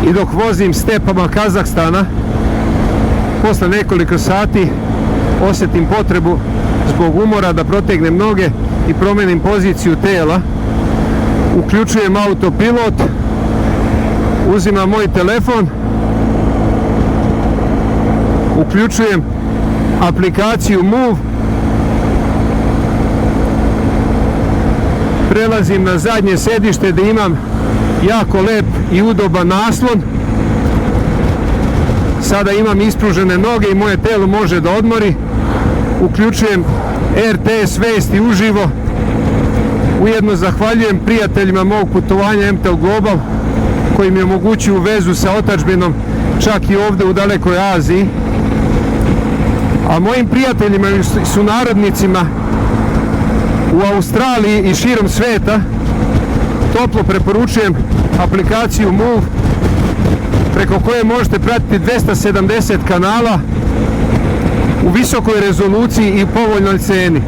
i dok vozim stepama Kazahstana, posle nekoliko sati osjetim potrebu zbog umora da protegnem noge i promenim poziciju tela. Uključujem autopilot, uzimam moj telefon, uključujem aplikaciju Move, prelazim na zadnje sedište gdje imam jako lep i udoban naslon. Sada imam ispružene noge i moje telo može da odmori. Uključujem RTS vesti uživo. Ujedno zahvaljujem prijateljima mog putovanja MTL Global koji mi omogućuju vezu sa otadžbinom čak i ovdje u dalekoj Aziji. A mojim prijateljima i sunarodnicima u Australiji i širom sveta toplo preporučujem aplikaciju Move, preko koje možete pratiti 270 kanala u visokoj rezoluciji i povoljnoj ceni.